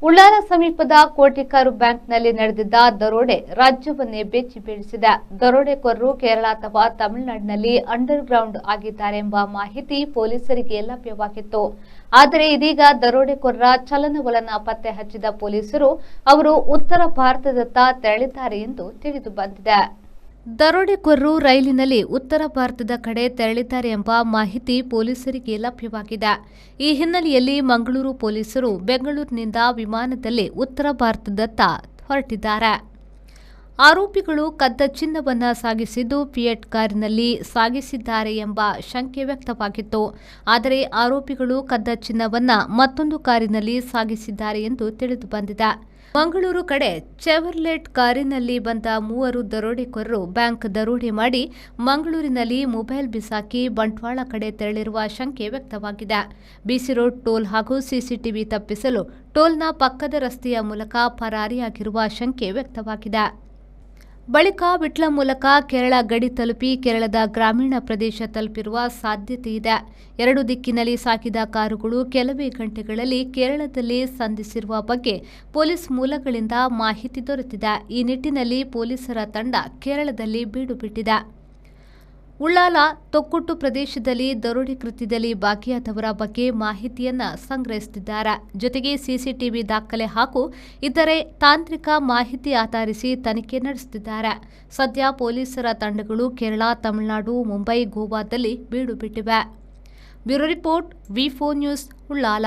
ಉಳ್ಳಾಲ ಸಮೀಪದ ಕೋಟಿಕಾರು ಬ್ಯಾಂಕ್ನಲ್ಲಿ ನಡೆದಿದ್ದ ದರೋಡೆ ರಾಜ್ಯವನ್ನೇ ಬೆಚ್ಚಿ ಬೀಳಿಸಿದೆ. ದರೋಡೆಕೋರರು ಕೇರಳ ಅಥವಾ ತಮಿಳುನಾಡಿನಲ್ಲಿ ಅಂಡರ್ ಗ್ರೌಂಡ್ ಆಗಿದ್ದಾರೆ ಎಂಬ ಮಾಹಿತಿ ಪೊಲೀಸರಿಗೆ ಲಭ್ಯವಾಗಿತ್ತು. ಆದರೆ ಇದೀಗ ದರೋಡೆಕೋರರ ಚಲನವಲನ ಪತ್ತೆ ಹಚ್ಚಿದ ಪೊಲೀಸರು ಅವರು ಉತ್ತರ ಭಾರತದತ್ತ ತೆರಳಿದ್ದಾರೆ ಎಂದು ತಿಳಿದು ಬಂದಿದೆ. ದರೋಡೆಕೋರರು ರೈಲಿನಲ್ಲಿ ಉತ್ತರ ಭಾರತದ ಕಡೆ ತೆರಳಿದ್ದಾರೆ ಎಂಬ ಮಾಹಿತಿ ಪೊಲೀಸರಿಗೆ ಲಭ್ಯವಾಗಿದೆ. ಈ ಹಿನ್ನೆಲೆಯಲ್ಲಿ ಮಂಗಳೂರು ಪೊಲೀಸರು ಬೆಂಗಳೂರಿನಿಂದ ವಿಮಾನದಲ್ಲಿ ಉತ್ತರ ಭಾರತದತ್ತ ಹೊರಟಿದ್ದಾರೆ. ಆರೋಪಿಗಳು ಕದ್ದ ಚಿನ್ನವನ್ನು ಸಾಗಿಸಿದ್ದು ಫಿಯಟ್ ಕಾರಿನಲ್ಲಿ ಸಾಗಿಸಿದ್ದಾರೆ ಎಂಬ ಶಂಕೆ ವ್ಯಕ್ತವಾಗಿತ್ತು. ಆದರೆ ಆರೋಪಿಗಳು ಕದ್ದ ಚಿನ್ನವನ್ನು ಮತ್ತೊಂದು ಕಾರಿನಲ್ಲಿ ಸಾಗಿಸಿದ್ದಾರೆ ಎಂದು ತಿಳಿದು ಬಂದಿದೆ. ಮಂಗಳೂರು ಕಡೆ ಚೆವರ್ಲೆಟ್ ಕಾರಿನಲ್ಲಿ ಬಂದ ಮೂವರು ದರೋಡೆಕೋರರು ಬ್ಯಾಂಕ್ ದರೋಡೆ ಮಾಡಿ ಮಂಗಳೂರಿನಲ್ಲಿ ಮೊಬೈಲ್ ಬಿಸಾಕಿ ಬಂಟ್ವಾಳ ಕಡೆ ತೆರಳಿರುವ ಶಂಕೆ ವ್ಯಕ್ತವಾಗಿದೆ. ಬಿಸಿ ರೋಡ್ ಟೋಲ್ ಹಾಗೂ ಸಿಸಿಟಿವಿ ತಪ್ಪಿಸಲು ಟೋಲ್ನ ಪಕ್ಕದ ರಸ್ತೆಯ ಮೂಲಕ ಪರಾರಿಯಾಗಿರುವ ಶಂಕೆ ವ್ಯಕ್ತವಾಗಿದೆ. ಬಳಿಕ ವಿಟ್ಲ ಮೂಲಕ ಕೇರಳ ಗಡಿ ತಲುಪಿ ಕೇರಳದ ಗ್ರಾಮೀಣ ಪ್ರದೇಶ ತಲುಪಿರುವ ಸಾಧ್ಯತೆ ಇದೆ. ಎರಡು ದಿಕ್ಕಿನಲ್ಲಿ ಸಾಗಿದ ಕಾರುಗಳು ಕೆಲವೇ ಗಂಟೆಗಳಲ್ಲಿ ಕೇರಳದಲ್ಲಿ ಸಂಧಿಸಿರುವ ಬಗ್ಗೆ ಪೊಲೀಸ್ ಮೂಲಗಳಿಂದ ಮಾಹಿತಿ ದೊರೆತಿದೆ. ಈ ನಿಟ್ಟಿನಲ್ಲಿ ಪೊಲೀಸರ ತಂಡ ಕೇರಳದಲ್ಲಿ ಬೀಡು ಬಿಟ್ಟಿದೆ. ಉಳ್ಳಾಲ ತೊಕ್ಕೊಟ್ಟು ಪ್ರದೇಶದಲ್ಲಿ ದರೋಡೆ ಕೃತ್ಯದಲ್ಲಿ ಭಾಗಿಯಾದವರ ಬಗ್ಗೆ ಮಾಹಿತಿಯನ್ನ ಸಂಗ್ರಹಿಸುತ್ತಿದ್ದಾರೆ. ಜೊತೆಗೆ ಸಿಸಿಟಿವಿ ದಾಖಲೆ ಹಾಗೂ ಇತರೆ ತಾಂತ್ರಿಕ ಮಾಹಿತಿ ಆಧರಿಸಿ ತನಿಖೆ ನಡೆಸುತ್ತಿದ್ದಾರೆ. ಸದ್ಯ ಪೊಲೀಸರ ತಂಡಗಳು ಕೇರಳ, ತಮಿಳುನಾಡು, ಮುಂಬೈ, ಗೋವಾದಲ್ಲಿ ಬೀಡು ಬಿಟ್ಟಿವೆ. ಬ್ಯೂರೋ ರಿಪೋರ್ಟ್, ವಿ4 ನ್ಯೂಸ್, ಉಳ್ಳಾಲ.